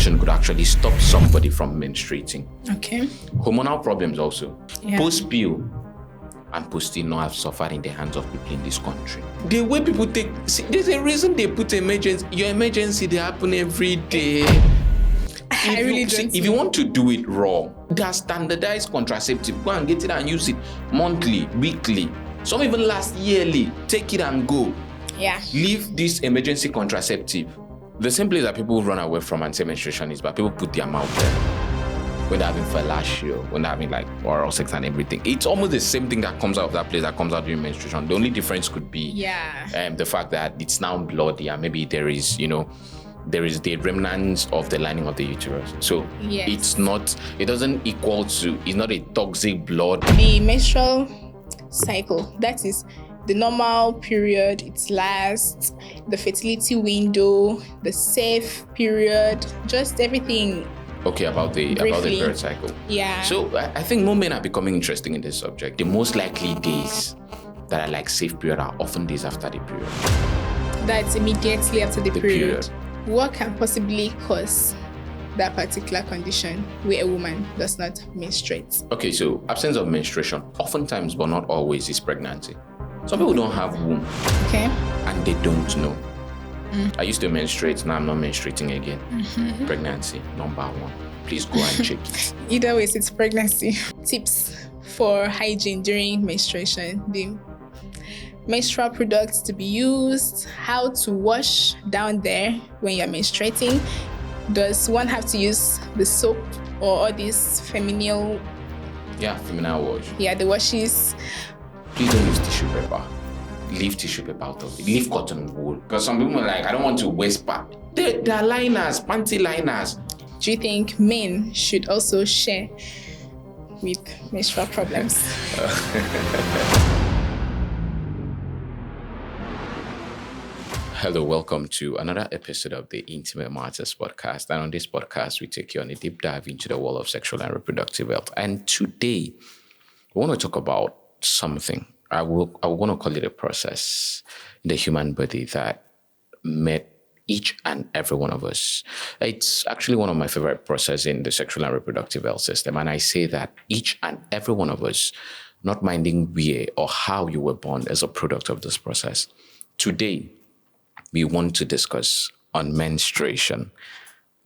injection could actually stop somebody from menstruating. Okay. Hormonal problems also. Yeah. Post-pill and post-pill have suffered in the hands of people in this country. The way people take... See, there's a reason they put emergency. Your emergency, they happen every day. If you want to do it raw, there are standardized contraceptive. Go and get it and use it monthly, weekly. Some even last yearly. Take it and go. Yeah. Leave this emergency contraceptive. The same place that people run away from and say menstruation is bad, people put their mouth there. When they're having fellatio, when they're having like oral sex and everything. It's almost the same thing that comes out of that place that comes out during menstruation. The only difference could be the fact that it's now bloody and maybe there is the remnants of the lining of the uterus. So it's not a toxic blood. The menstrual cycle, that is the normal period, it lasts, the fertility window, the safe period, just everything. Okay, about the period cycle. Yeah. So I think more men are becoming interested in this subject. The most likely days that are like safe period are often days after the period. That's immediately after the period. What can possibly cause that particular condition where a woman does not menstruate? Okay, so absence of menstruation, oftentimes but not always, is pregnancy. Some people don't have womb. Okay. And they don't know. I used to menstruate, now I'm not menstruating again. Mm-hmm. Pregnancy, number one. Please go and check it. Either way, it's pregnancy. Tips for hygiene during menstruation. The menstrual products to be used, how to wash down there when you're menstruating. Does one have to use the soap or all these feminine wash? Yeah, the washes. Please don't use tissue paper. Leave tissue paper out of it. Leave cotton wool. Because some people are like, I don't want to waste pad. They're liners, panty liners. Do you think men should also share with menstrual problems? Hello, welcome to another episode of the Intimate Matters podcast. And on this podcast, we take you on a deep dive into the world of sexual and reproductive health. And today, we want to talk about something. I want to call it a process in the human body that met each and every one of us. It's actually one of my favorite processes in the sexual and reproductive health system. And I say that each and every one of us, not minding where or how you were born, is a product of this process. Today, we want to discuss on menstruation.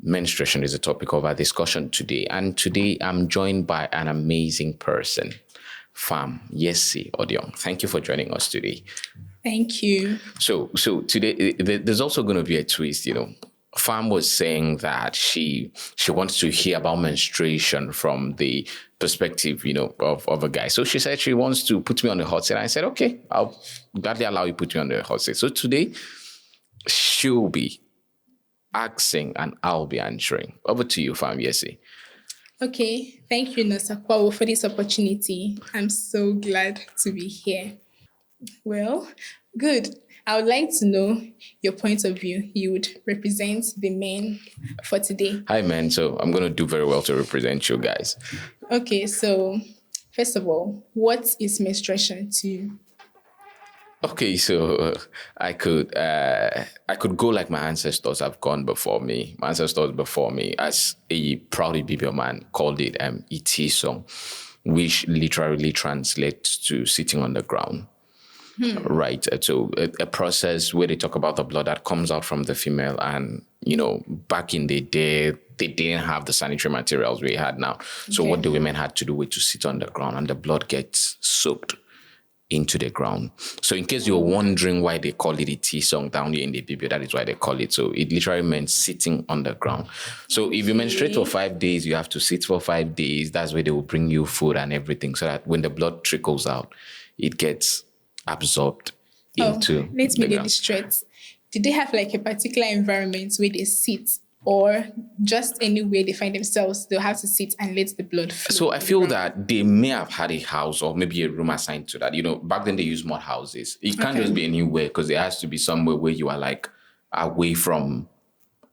Menstruation is the topic of our discussion today. And today, I'm joined by an amazing person. Fam, Yesi Odion. Thank you for joining us today. Thank you. So today, there's also going to be a twist, Fam was saying that she wants to hear about menstruation from the perspective, of a guy. So she said she wants to put me on the hot seat. And I said, okay, I'll gladly allow you to put me on the hot seat. So today, she'll be asking and I'll be answering. Over to you, Fam, Yesi. Okay, thank you, Nosakwawo, for this opportunity. I'm so glad to be here. Well, good. I would like to know your point of view. You would represent the men for today. Hi, men. So I'm going to do very well to represent you guys. Okay, so first of all, what is menstruation to you? Okay, so I could go like my ancestors have gone before me. My ancestors before me, as a proud Ibibio man, called it itisong, which literally translates to sitting on the ground. Right. So a process where they talk about the blood that comes out from the female, and back in the day, they didn't have the sanitary materials we had now. So what the women had to do was to sit on the ground, and the blood gets soaked into the ground. So in case you're wondering why they call it a T-song down here in the Bible, that is why they call it. So it literally meant sitting on the ground. So if you menstruate for 5 days, you have to sit for 5 days. That's where they will bring you food and everything, so that when the blood trickles out, it gets absorbed into let me get this straight. Did they have like a particular environment where they sit, or just anywhere they find themselves, they'll have to sit and let the blood flow? So I feel that they may have had a house or maybe a room assigned to that. Back then they used mud houses. It can't just be anywhere, because there has to be somewhere where you are like away from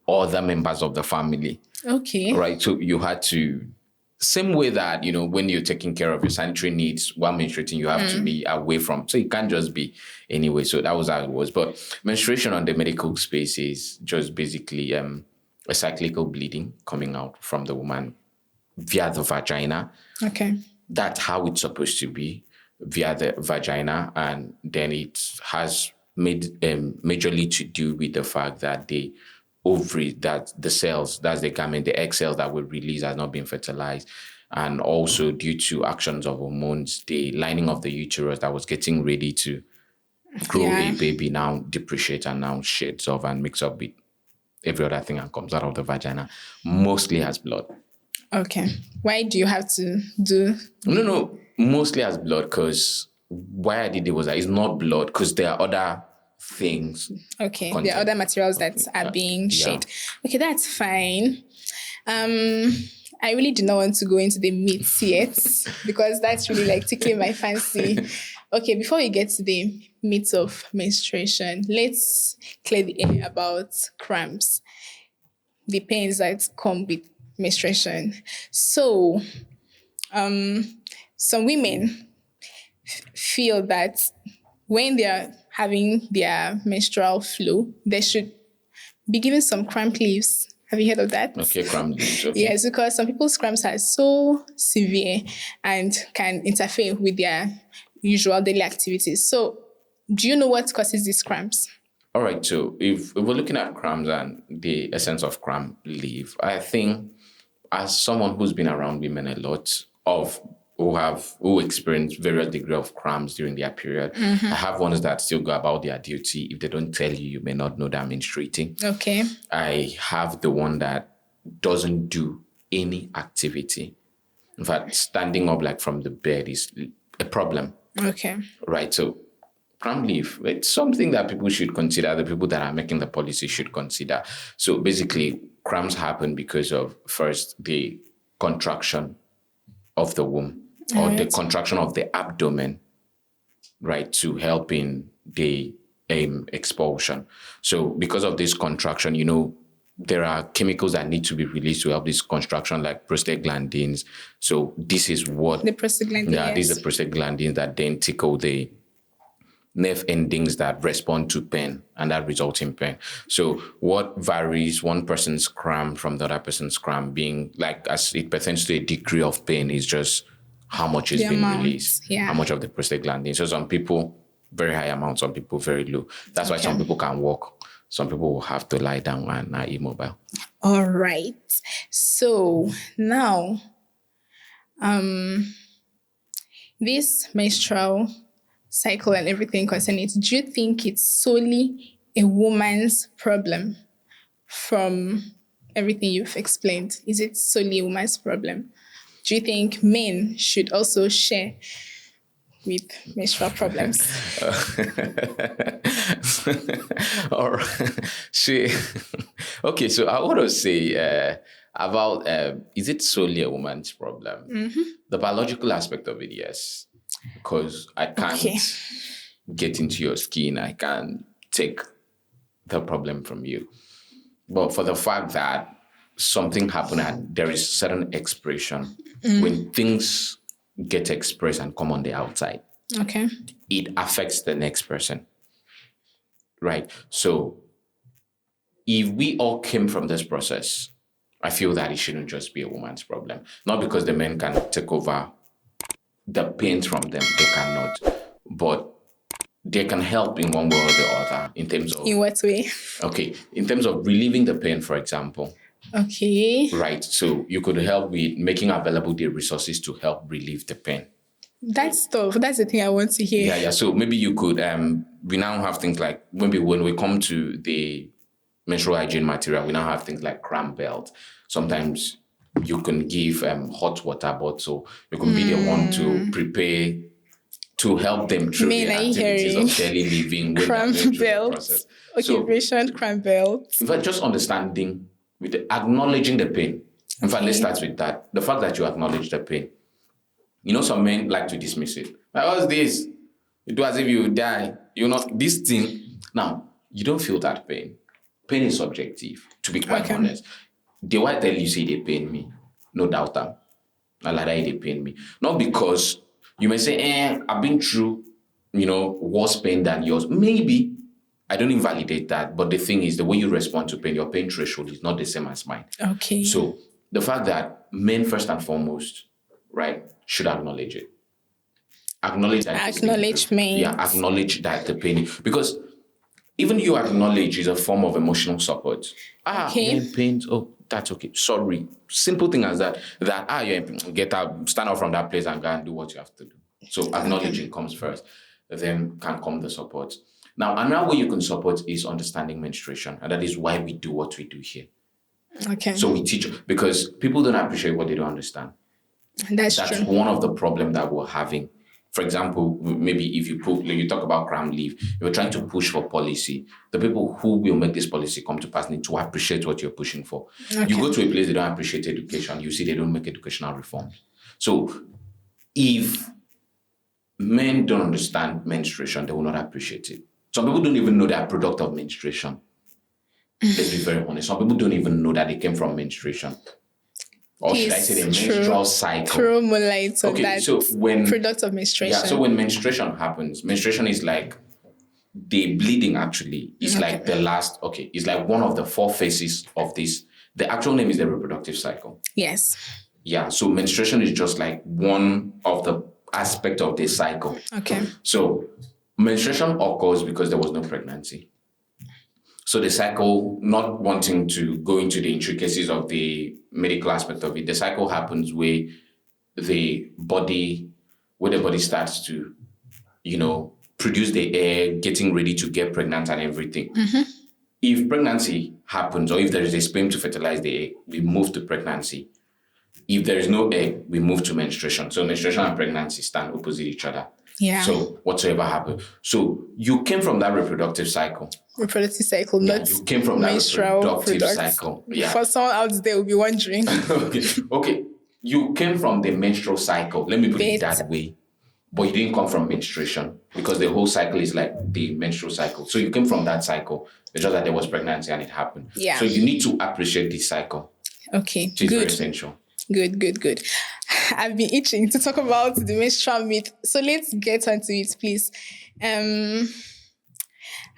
other members of the family. Okay. Right. So you had to, same way that, when you're taking care of your sanitary needs while menstruating, you have to be away from. So it can't just be anyway. So that was how it was. But menstruation on the medical space is just basically a cyclical bleeding coming out from the woman via the vagina. Okay. That's how it's supposed to be, via the vagina. And then it has made majorly to do with the fact that the ovary, that the cells, that's the gamete, the egg cells that were released has not been fertilized. And also due to actions of hormones, the lining of the uterus that was getting ready to grow a baby now depreciates and now sheds off and mix up with every other thing and comes out of the vagina, mostly as blood. Okay. Why do you have to do? No, mostly as blood, because why I did it was that it's not blood, because there are other things. Okay, there are other materials that are being shed. Okay, that's fine. I really do not want to go into the myths yet because that's really like tickling my fancy. Okay, before we get to the myths of menstruation, let's clear the air about cramps, the pains that come with menstruation. So, some women feel that when they're having their menstrual flow, they should be given some cramp leaves. Have you heard of that? Okay, cramp leaves. Okay. Yes, because some people's cramps are so severe and can interfere with their usual daily activities. So, do you know what causes these cramps? All right, so if we're looking at cramps and the essence of cramp leave, I think as someone who's been around women a lot who experience various degree of cramps during their period, I have ones that still go about their duty. If they don't tell you, you may not know that I'm menstruating. Okay. I have the one that doesn't do any activity. In fact, standing up like from the bed is a problem. Okay. Right, so cramp leave, it's something that people should consider, the people that are making the policy should consider. So basically, cramps happen because of, first, the contraction of the womb or the contraction of the abdomen, right, to help in the expulsion. So because of this contraction, there are chemicals that need to be released to help this contraction, like prostaglandins. So this is what... The prostaglandins, these are prostaglandins that then tickle the nerve endings that respond to pain, and that results in pain. So what varies one person's cramp from the other person's cramp being, like, as it pertains to a degree of pain, is just how much is being released, how much of the prostaglandin. So some people, very high amount, some people very low. That's why some people can walk. Some people will have to lie down and are immobile. All right. So now, this menstrual cycle and everything concerning it, do you think it's solely a woman's problem from everything you've explained? Is it solely a woman's problem? Do you think men should also share with menstrual problems? All right. Okay, so I want to say about, is it solely a woman's problem? The biological aspect of it, yes. Because I can't get into your skin. I can't take the problem from you. But for the fact that something happened and there is certain expression, when things get expressed and come on the outside, it affects the next person. Right? So if we all came from this process, I feel that it shouldn't just be a woman's problem. Not because the men can take over the pains from them, they cannot. But they can help in one way or the other in terms of... In what way? Okay, in terms of relieving the pain, for example. Okay. Right, so you could help with making available the resources to help relieve the pain. That's tough. That's the thing I want to hear. Yeah. So maybe you could, we now have things like, maybe when we come to the menstrual hygiene material, we now have things like cramp belt. Sometimes you can give hot water bottle. You can be the one to prepare, to help them through the activities of daily living. Cramp belt. Occupation cramp belt. In fact, just understanding, acknowledging the pain. In fact, let's start with that. The fact that you acknowledge the pain. Some men like to dismiss it. Like, what's this? You do as if you die. This thing. Now, you don't feel that pain. Pain is subjective, to be quite honest. They will tell you, say they pain me. No doubt that. Like that, they pain me. Not because you may say, I've been through, worse pain than yours. Maybe. I don't invalidate that, but the thing is, the way you respond to pain, your pain threshold is not the same as mine. Okay. So the fact that men, first and foremost, right, should acknowledge it. Acknowledge that it's painful. Acknowledgement. Yeah, acknowledge that the pain. Because even you acknowledge is a form of emotional support. Okay. You're in pain. Oh, that's okay. Sorry. Simple thing as that. You're in pain. Get up, stand up from that place and go and do what you have to do. So acknowledging comes first. Then can come the support. Now, another way you can support is understanding menstruation. And that is why we do what we do here. Okay. So we teach, because people don't appreciate what they don't understand. That's That's true. one of the problems that we're having. For example, maybe if you talk about cram leave, you're trying to push for policy. The people who will make this policy come to pass need to appreciate what you're pushing for. Okay. You go to a place they don't appreciate education, you see they don't make educational reforms. So if men don't understand menstruation, they will not appreciate it. Some people don't even know they are a product of menstruation. Let's be very honest. Some people don't even know that they came from menstruation. Or should I say the menstrual cycle? Throw more light on that. So when product of menstruation. Yeah, so when menstruation happens, menstruation is like the bleeding actually. It's like the last, it's like one of the 4 phases of this. The actual name is the reproductive cycle. Yes. Yeah, so menstruation is just like one of the aspect of this cycle. Okay. So menstruation occurs because there was no pregnancy. So the cycle, not wanting to go into the intricacies of the medical aspect of it, the cycle happens where the body starts to, produce the egg, getting ready to get pregnant and everything. Mm-hmm. If pregnancy happens, or if there is a sperm to fertilize the egg, we move to pregnancy. If there is no egg, we move to menstruation. So menstruation and pregnancy stand opposite each other. Yeah. So whatsoever happened. So you came from that reproductive cycle. Reproductive cycle, not you came from that reproductive cycle. Yeah. For someone out there will be wondering. Okay. You came from the menstrual cycle. Let me put it that way. But you didn't come from menstruation, because the whole cycle is like the menstrual cycle. So you came from that cycle. It's just that there was pregnancy and it happened. Yeah. So you need to appreciate this cycle. Okay. Which is very essential. Good. I've been itching to talk about the menstrual myth. So let's get onto it, please.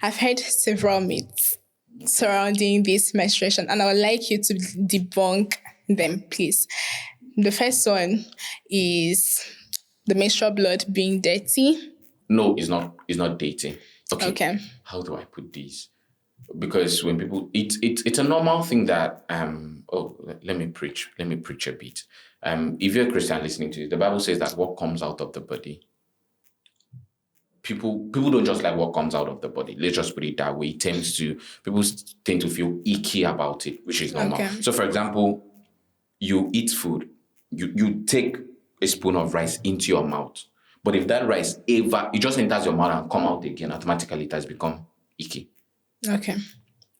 I've heard several myths surrounding this menstruation, and I would like you to debunk them, please. The first one is the menstrual blood being dirty. No, it's not. It's not dirty. Okay. How do I put this? Because when people, it's a normal thing that let me preach a bit. If you're a Christian listening to it, the Bible says that what comes out of the body, people don't just like what comes out of the body. Let's just put it that way. People tend to feel icky about it, which is normal. Okay. So for example, you eat food, you take a spoon of rice into your mouth, but if that rice it just enters your mouth and come out again, automatically it has become icky. Okay.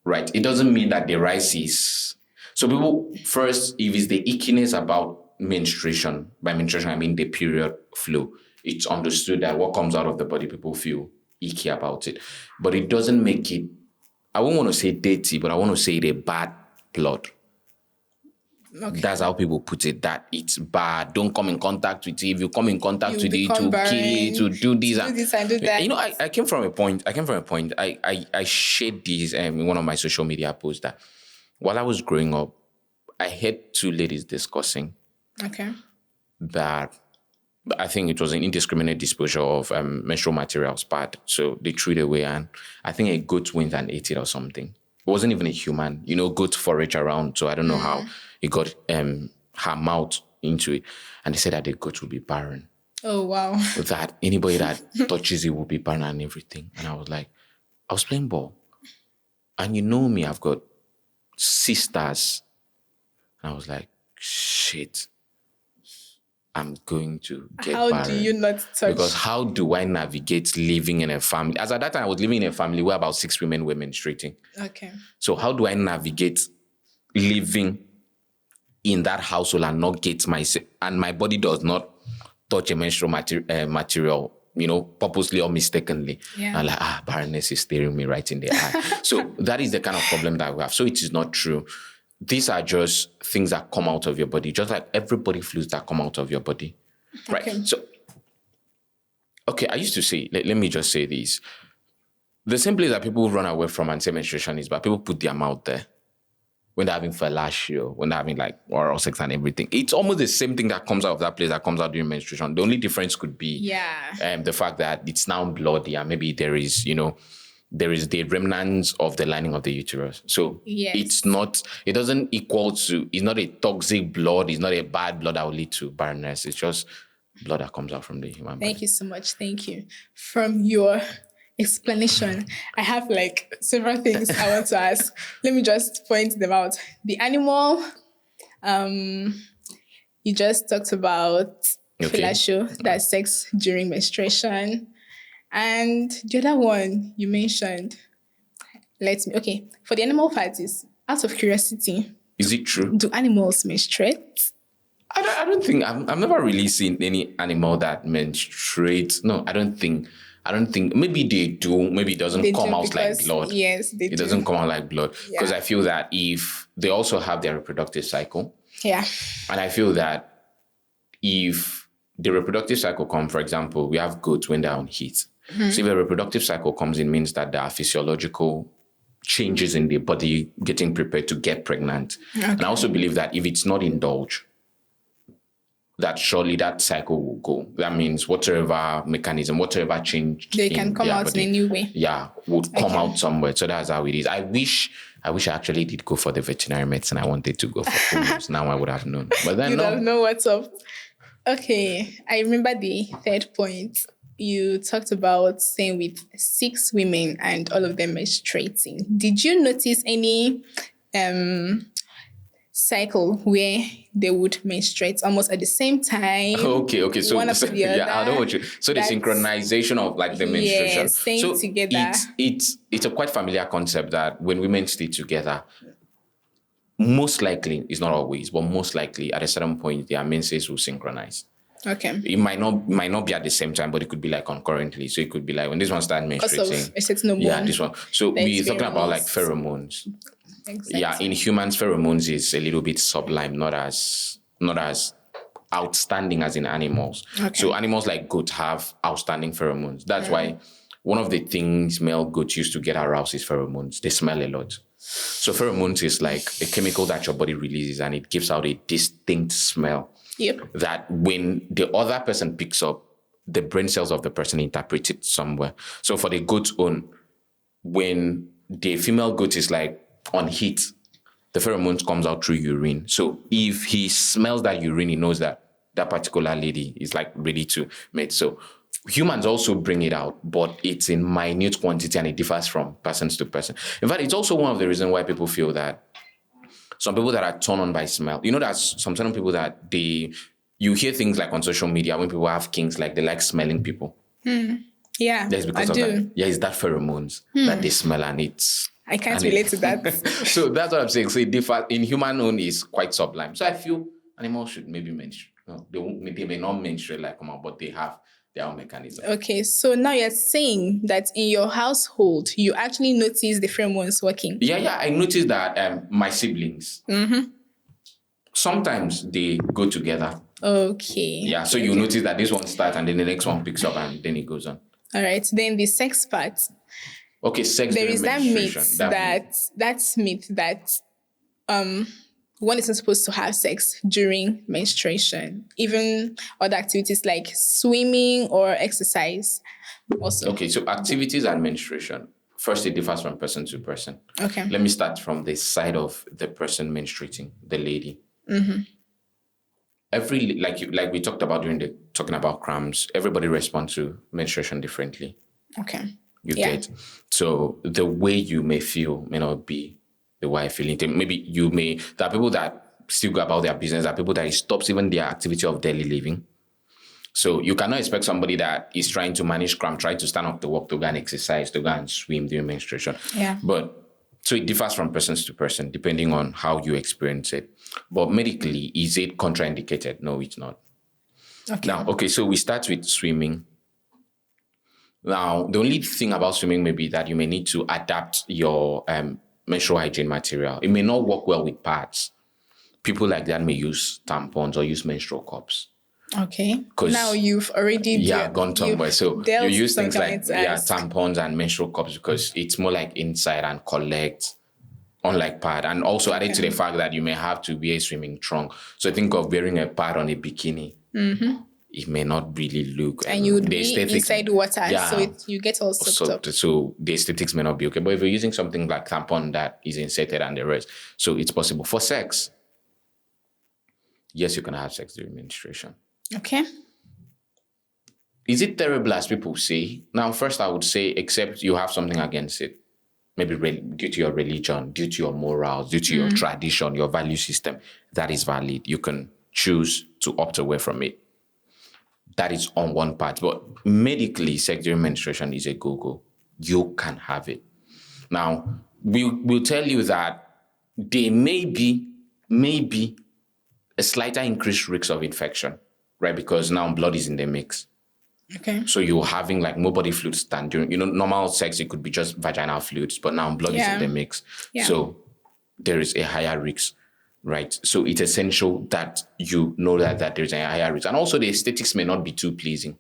Right. It doesn't mean that the rice is. So people, first, if it's the ickiness about menstruation, by menstruation I mean the period flow, it's understood that what comes out of the body, people feel icky about it. But it doesn't make it, I won't want to say dirty, but I want to say the bad blood. Okay. That's how people put it, that it's bad. Don't come in contact with it. If you come in contact with it, to kill it, to do this. To do this and do that. I came from a point. I shared this in one of my social media posts that while I was growing up, I heard 2 ladies discussing that I think it was an indiscriminate disposal of menstrual materials bad. So they threw it away, and I think a goat went and ate it or something. It wasn't even a human. Goats forage around, so I don't know how it got her mouth into it. And they said that the goat will be barren. Oh, wow. That anybody that touches it will be barren and everything. And I was playing ball. And me, I've got sisters. And I was like, shit, I'm going to get barren. How do you not touch? Because how do I navigate living in a family? As at that time, I was living in a family where about 6 women were menstruating. Okay. So how do I navigate living in that household and not get my body does not touch a menstrual material, purposely or mistakenly. Yeah. And barrenness is staring me right in the eye. So that is the kind of problem that we have. So it is not true. These are just things that come out of your body, just like every body fluids that come out of your body. Okay. Right. So, I used to say, let me just say this. The same place that people run away from and say menstruation is bad, people put their mouth there when they're having fellatio, when they're having like oral sex and everything. It's almost the same thing that comes out of that place that comes out during menstruation. The only difference could be the fact that it's now bloody and maybe there is, there is the remnants of the lining of the uterus. So it's not, it doesn't equal to, it's not a toxic blood, it's not a bad blood that will lead to barrenness. It's just blood that comes out from the human body. Thank you so much. Thank you. From your explanation, I have like several things I want to ask. Let me just point them out. The animal, you just talked about fellatio, that's sex during menstruation. And the other one you mentioned, for the animal parties, out of curiosity. Is it true? Do animals menstruate? I don't think, I've never really seen any animal that menstruates. No, I don't think, maybe they do, maybe it doesn't come out like blood. Yes, they do. It doesn't come out like blood. Because I feel that if they also have their reproductive cycle. Yeah. And I feel that if the reproductive cycle comes, for example, we have goats when they're on heat. Mm-hmm. So if a reproductive cycle comes in, means that there are physiological changes in the body getting prepared to get pregnant. Okay. And I also believe that if it's not indulged, that surely that cycle will go. That means whatever mechanism, whatever change they can come out body, in a new way. Yeah, would come out somewhere. So that's how it is. I wish I actually did go for the veterinary medicine. I wanted to go for hormones. Now I would have known. But then you'd have known what's up. Okay, I remember the third point. You talked about staying with 6 women and all of them menstruating. Did you notice any cycle where they would menstruate almost at the same time? Okay. So one after the other. I know what you. So the synchronization of like the menstruation. Yes, staying together. It's a quite familiar concept that when women stay together, most likely, it's not always, but most likely at a certain point, their menses will synchronize. Okay. It might not be at the same time, but it could be like concurrently. So it could be like when this one starts menstruating. It's no yeah, this one. So we're talking about like pheromones. Exactly. Yeah, in humans, pheromones is a little bit sublime, not as outstanding as in animals. Okay. So animals like goats have outstanding pheromones. That's why one of the things male goats used to get aroused is pheromones. They smell a lot. So pheromones is like a chemical that your body releases and it gives out a distinct smell. Yep. That when the other person picks up, the brain cells of the person interpret it somewhere. So for the goat's own, when the female goat is like on heat, the pheromones comes out through urine. So if he smells that urine, he knows that that particular lady is like ready to mate. So humans also bring it out, but it's in minute quantity and it differs from person to person. In fact, it's also one of the reasons why people feel that some people that are turned on by smell, there's some certain people that you hear things like on social media when people have kinks, like they like smelling people. Yeah, that's because I of do. that. Yeah, it's that pheromones that they smell and it's... I can't relate to that. So that's what I'm saying. So it differs. In human own is quite sublime. So I feel animals should maybe menstruate. No, they may not menstruate like come out, but they have their own mechanism. Okay, so now you're saying that in your household, you actually notice the pheromones working. Yeah, I noticed that my siblings, sometimes they go together. Okay. Yeah, so you notice that this one starts and then the next one picks up and then it goes on. All right, then the sex part. Okay, sex there is that myth that one isn't supposed to have sex during menstruation. Even other activities like swimming or exercise also. Okay, so activities and menstruation. First, it differs from person to person. Okay. Let me start from the side of the person menstruating, the lady. Mm-hmm. Like we talked about talking about cramps, everybody responds to menstruation differently. Okay. You get. So the way you may feel may not be the way I feel. Maybe there are people that still go about their business. There are people that it stops even their activity of daily living. So you cannot expect somebody that is trying to manage cramp, try to stand up to walk, to go and exercise, to go and swim during menstruation. Yeah. But so it differs from person to person, depending on how you experience it. But medically, is it contraindicated? No, it's not. Okay. So we start with swimming. Now, the only thing about swimming may be that you may need to adapt your menstrual hygiene material. It may not work well with pads. People like that may use tampons or use menstrual cups. Okay. 'Cause, Now you've already gone somewhere. So you dealt use things something like to ask. tampons and menstrual cups because it's more like inside and collect, unlike pad. And also added to the fact that you may have to wear a swimming trunk. So think of wearing a pad on a bikini. It may not really look, And you would the be aesthetics, inside water, so you get all soaked up. so the aesthetics may not be okay. But if you're using something like tampon that is inserted and the rest, so it's possible. For sex, yes, you can have sex during menstruation. Okay. Is it terrible as people say? Now, first, I would say, except you have something against it, maybe due to your religion, due to your morals, due to your tradition, your value system, that is valid. You can choose to opt away from it. That is on one part. But medically, sex during menstruation is a go-go. You can have it. Now, we'll tell you that there may be a slighter increased risk of infection, right? Because now blood is in the mix. Okay. So you're having like more body fluids than during, normal sex, it could be just vaginal fluids, but now blood is in the mix. Yeah. So there is a higher risk, right? So it's essential that you know that there's a higher risk. And also the aesthetics may not be too pleasing.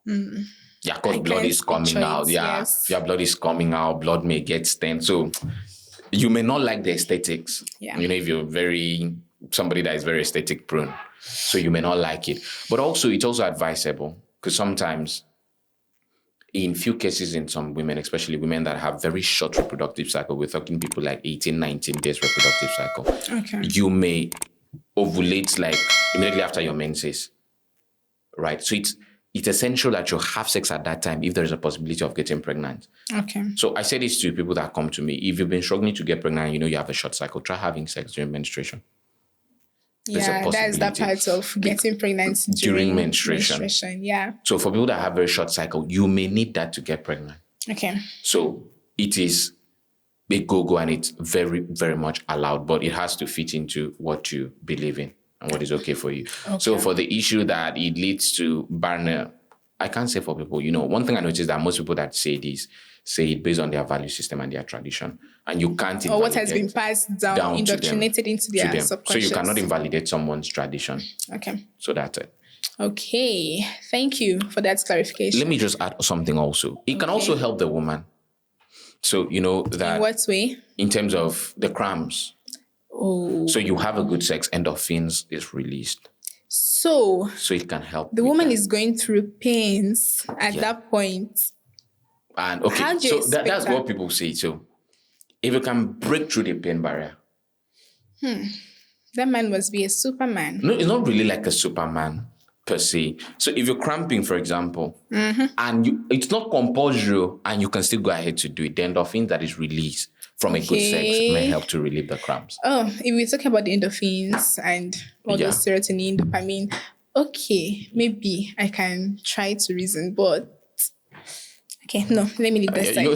Yeah, because blood is coming out. Yes. Yeah, blood is coming out. Blood may get stained. So you may not like the aesthetics. Yeah. If you're somebody that is very aesthetic prone. So you may not like it. But also, it's also advisable because sometimes, in few cases in some women, especially women that have very short reproductive cycle, we're talking people like 18, 19 days reproductive cycle. Okay. You may ovulate like immediately after your menses, right? So it's essential that you have sex at that time if there is a possibility of getting pregnant. Okay. So I say this to people that come to me. If you've been struggling to get pregnant, you have a short cycle, try having sex during menstruation. Yeah, that's that part of getting pregnant during menstruation. Yeah. So for people that have very short cycle, you may need that to get pregnant. Okay. So it is a go-go and it's very, very much allowed, but it has to fit into what you believe in and what is okay for you. Okay. So for the issue that it leads to barren, I can't say for people, one thing I noticed that most people that say this, say it based on their value system and their tradition. And you can't or what has been passed down indoctrinated into their subconscious. So you cannot invalidate someone's tradition. Okay. So that's it. Okay. Thank you for that clarification. Let me just add something also. It can also help the woman. So, that... In what way? In terms of the cramps. Oh. So you have a good sex, endorphins is released. So it can help. The woman is going through pains at that point. And okay, so that's what people say. So if you can break through the pain barrier. That man must be a Superman. No, it's not really like a Superman per se. So if you're cramping, for example, and it's not compulsory and you can still go ahead to do it, the endorphin that is released from a good sex may help to relieve the cramps. Oh, if we're talking about the endorphins and all those serotonin, dopamine, okay, maybe I can try to reason, but okay, no, let me leave that side.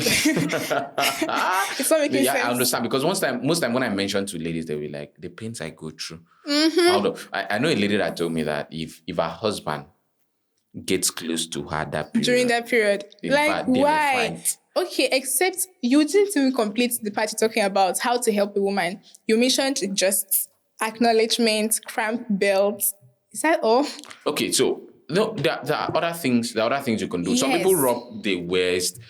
It's not making sense. I understand because most time when I mention to ladies, they will like the pains I go through. I know a lady that told me that if her husband gets close to her during that period, like why? Okay, except you didn't even complete the part you're talking about how to help a woman. You mentioned just acknowledgement, cramp belts. Is that all? Okay, so no, there are other things. There are other things you can do. Yes. Some people rub the waist.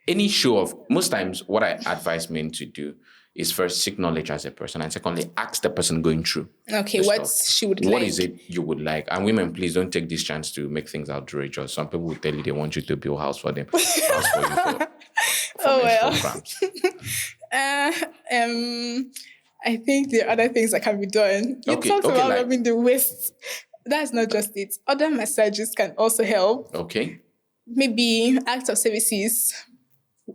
Any show of most times, what I advise men to do is first seek knowledge as a person, and secondly, ask the person going through. Okay, what she would like. What is it you would like? And women, please don't take this chance to make things outrageous. Some people will tell you they want you to build a house for them. House for you for I think there are other things that can be done. You talked about rubbing the waist. That's not just it. Other massages can also help. Okay. Maybe acts of services.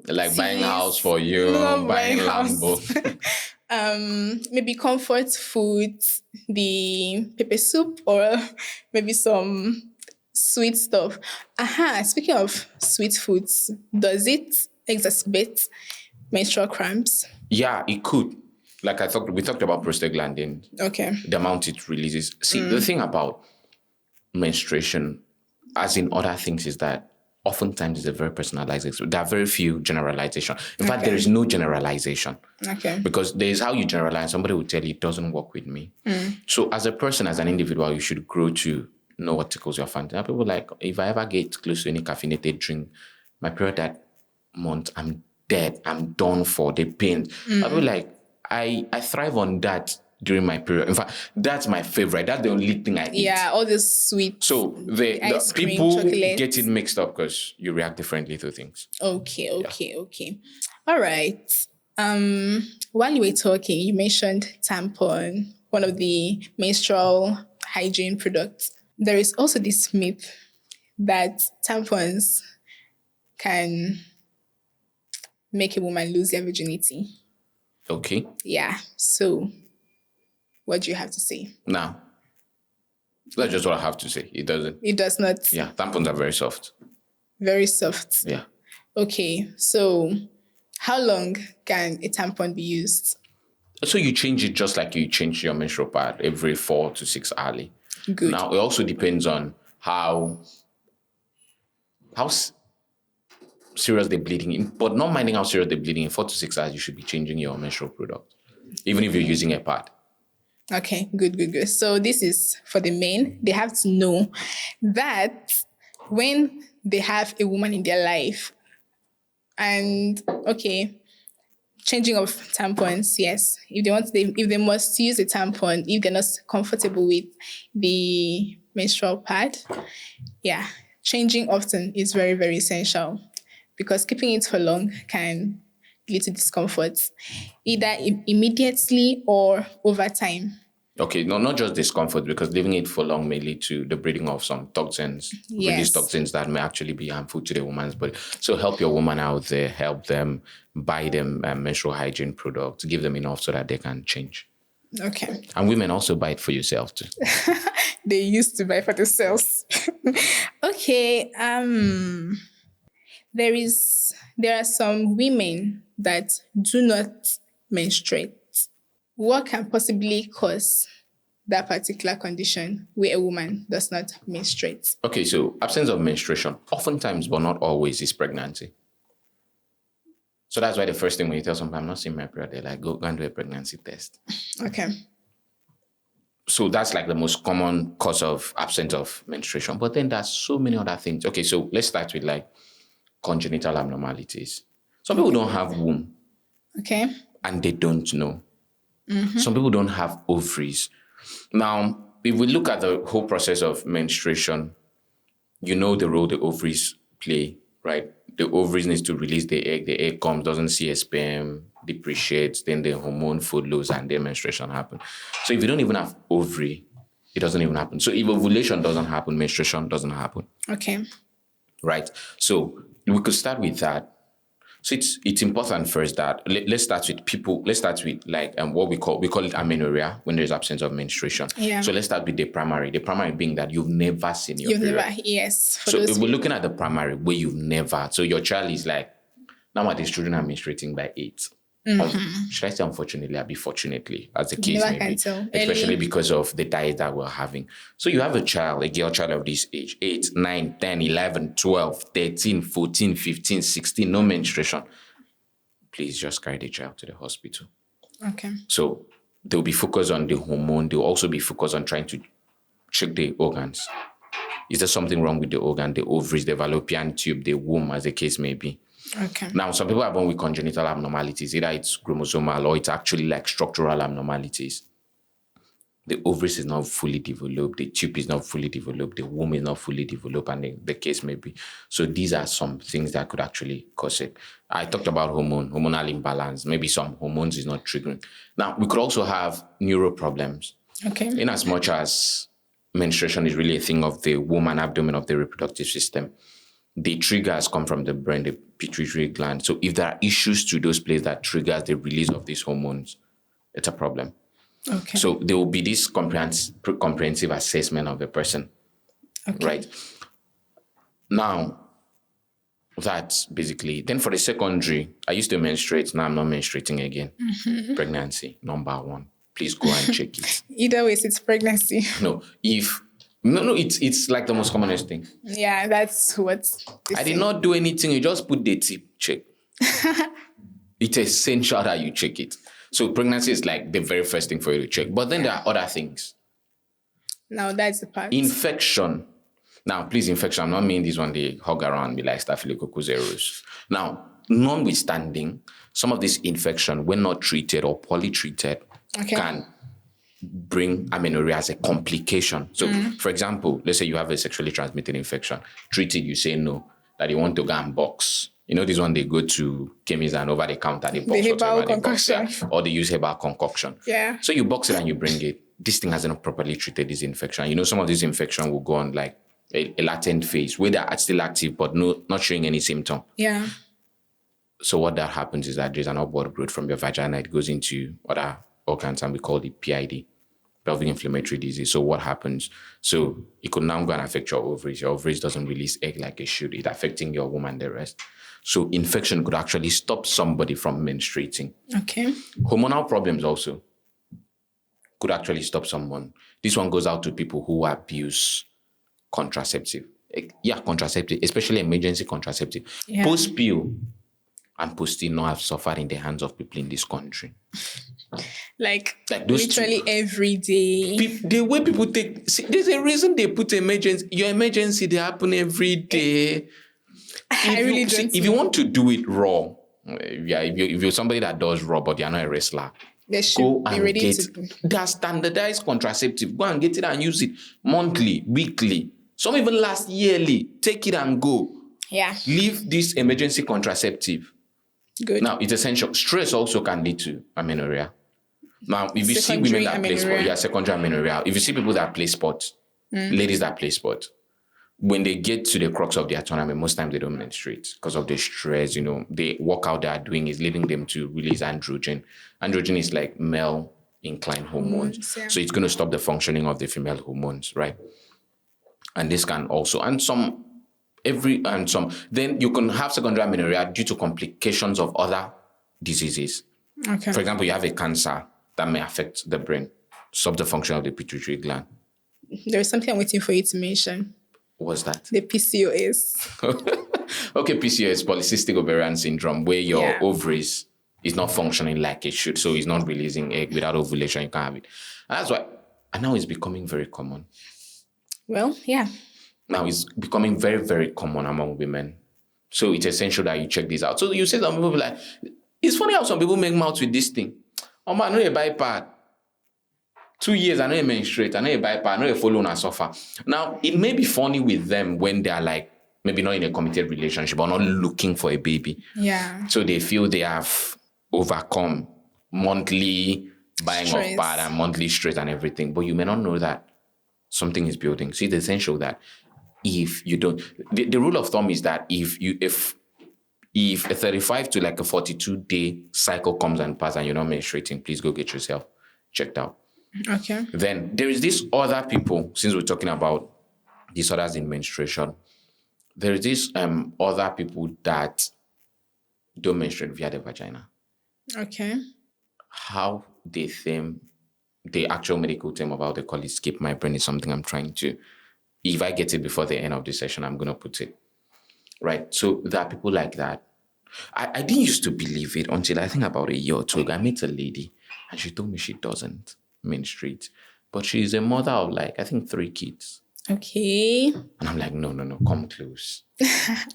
Like buying a house for you, buying Lambo. Maybe comfort food, the pepper soup, or maybe some sweet stuff. Speaking of sweet foods, does it exacerbate menstrual cramps? Yeah, it could. Like we talked about prostaglandin. Okay. The amount it releases. See, the thing about menstruation, as in other things, is that oftentimes it's a very personalized experience. There are very few generalizations. In fact, there is no generalization. Okay. Because there is how you generalize. Somebody will tell you it doesn't work with me. So as a person, as an individual, you should grow to know what tickles your fancy. And people like, if I ever get close to any caffeinated drink, my period that month, I'm dead. I'm done for the pain. I feel like I thrive on that during my period. In fact, that's my favorite. That's the only thing I eat. Yeah, all this sweet. So the ice cream, people chocolate. get it mixed up because you react differently to things. Okay. All right. While you were talking, you mentioned tampon, one of the menstrual hygiene products. There is also this myth that tampons can make a woman lose their virginity. Okay. Yeah. So, what do you have to say? Now, that's just what I have to say. It doesn't. It does not. Yeah, tampons are very soft. Very soft. Yeah. Okay. So, how long can a tampon be used? So you change it just like you change your menstrual pad every 4 to 6 hourly. Good. Now, it also depends on how serious the bleeding in, but not minding how serious the bleeding in 4 to 6 hours, you should be changing your menstrual product, even if you're using a pad. Okay, good. So this is for the men. They have to know that when they have a woman in their life, and changing of tampons, yes. If they must use a tampon, if they're not comfortable with the menstrual pad, yeah, changing often is very, very essential because keeping it for long can lead to discomfort, either immediately or over time. Okay, no, not just discomfort, because leaving it for long may lead to the breeding of some toxins, release toxins that may actually be harmful to the woman's body. So help your woman out there, help them, buy them menstrual hygiene products, give them enough so that they can change. Okay. And women also buy it for yourself too. They used to buy for themselves. Okay. There are some women that do not menstruate. What can possibly cause that particular condition where a woman does not menstruate? Okay, so absence of menstruation, oftentimes, but not always, is pregnancy. So that's why the first thing when you tell someone, I'm not seeing my period, they're like, go and do a pregnancy test. Okay. So that's like the most common cause of absence of menstruation. But then there's so many other things. Okay, so let's start with like congenital abnormalities. Some people don't have womb. Okay. And they don't know. Some people don't have ovaries. Now, if we look at the whole process of menstruation, you know the role the ovaries play, right? The ovaries needs to release the egg comes, doesn't see a sperm, depreciates, then the hormone follows, and then menstruation happens. So if you don't even have ovary, it doesn't even happen. So if ovulation doesn't happen, menstruation doesn't happen. Okay. Right? So we could start with that. So it's important first that let's start with like what we call it amenorrhea, when there's absence of menstruation. Yeah. So let's start with the primary being that you've never seen your period. Yes. So if we're looking at the primary where you've never, so your child is like, nowadays children are menstruating by 8. Should I say unfortunately, or be fortunately, as the case may be, especially because of the diet that we're having. So you have a girl child of this age, 8, 9, 10, 11, 12, 13, 14, 15, 16, no menstruation. Please just carry the child to the hospital. Okay. So they'll be focused on the hormone. They'll also be focused on trying to check the organs. Is there something wrong with the organ, the ovaries, the fallopian tube, the womb, as the case may be? Okay. Now, some people are born with congenital abnormalities. Either it's chromosomal or it's actually like structural abnormalities. The ovaries is not fully developed, the tube is not fully developed, the womb is not fully developed, and the case may be. So these are some things that could actually cause it. I talked about hormonal imbalance. Maybe some hormones is not triggering. Now, we could also have neuro problems. Okay. In as much as menstruation is really a thing of the womb and abdomen of the reproductive system, the triggers come from the brain, the pituitary gland. So if there are issues to those places that triggers the release of these hormones, it's a problem. Okay. So there will be this comprehensive assessment of the person. Okay. Right. Now, that's basically, then for the secondary, I used to menstruate, now I'm not menstruating again. Pregnancy, number 1. Please go and check it. Either way, it's pregnancy. No, it's like the most commonest thing. Yeah, that's what I did not do anything. You just put the tip, check. It's essential that you check it. So pregnancy is like the very first thing for you to check. But then there are other things. Now that's the part. Infection. Now, please, infection. I'm not meaning this one they hug around me like Staphylococcus aureus. Now, notwithstanding, some of this infection, when not treated or poorly treated, can bring amenorrhea as a complication. So, for example, let's say you have a sexually transmitted infection. Treat it, you say no, that you want to go and box. You know, this one they go to chemists and over the counter, they box whatever they box, or they use herbal concoction. Yeah. So you box it and you bring it. This thing hasn't properly treated this infection. You know, some of this infection will go on like a latent phase where they're still active but not showing any symptom. Yeah. So what that happens is that there's an upward growth from your vagina. It goes into other organs and we call it PID, pelvic inflammatory disease. So what happens? So it could now go and affect your ovaries. Your ovaries doesn't release egg like it should. It's affecting your womb and the rest. So infection could actually stop somebody from menstruating. Okay. Hormonal problems also could actually stop someone. This one goes out to people who abuse contraceptive. Yeah, contraceptive, especially emergency contraceptive. Yeah. Post-pill and post-pill have suffered in the hands of people in this country. Like those literally every day. The way people take... See, there's a reason they put emergency. Your emergency, they happen every day. If you want to do it raw, if you're somebody that does raw, but you're not a wrestler, they should go be and ready get to that standardized contraceptive. Go and get it and use it monthly, weekly. Some even last yearly. Take it and go. Yeah. Leave this emergency contraceptive. Good. Now, it's essential. Stress also can lead to amenorrhea. Now, if you see women that play sports, secondary amenorrhea. If you see people that play sports, ladies that play sports, when they get to the crux of their tournament, most times they don't menstruate because of the stress. You know, the workout they are doing is leading them to release androgen. Androgen is like male inclined hormones. So it's going to stop the functioning of the female hormones, right? And this can also, then you can have secondary amenorrhea due to complications of other diseases. Okay. For example, you have a cancer that may affect the brain, stop the function of the pituitary gland. There's something I'm waiting for you to mention. What's that? The PCOS. Okay, PCOS, polycystic ovarian syndrome, where your ovaries is not functioning like it should. So it's not releasing egg. Without ovulation, you can't have it. And that's why, and now it's becoming very common. Well, yeah. Now it's becoming very, very common among women. So it's essential that you check this out. So you say some people be like, it's funny how some people make mouth with this thing. Oh man, I know you buy pad. 2 years, I know you menstruate. I know you buy pad. I know you follow and suffer. Now, it may be funny with them when they're like, maybe not in a committed relationship or not looking for a baby. Yeah. So they feel they have overcome monthly buying of pad and monthly stress and everything. But you may not know that something is building. So it's essential that if you don't, the rule of thumb is that if a 35 to like a 42-day cycle comes and passes and you're not menstruating, please go get yourself checked out. Okay. Then there is this other people, since we're talking about disorders in menstruation, there is this other people that don't menstruate via the vagina. Okay. How they think, the actual medical term about they call it skip my brain is something I'm trying to, if I get it before the end of the session, I'm going to put it. Right? So there are people like that. I didn't used to believe it until I think about a year or two ago. I met a lady and she told me she doesn't menstruate. But she's a mother of like, I think 3 kids. Okay. And I'm like, no, come close.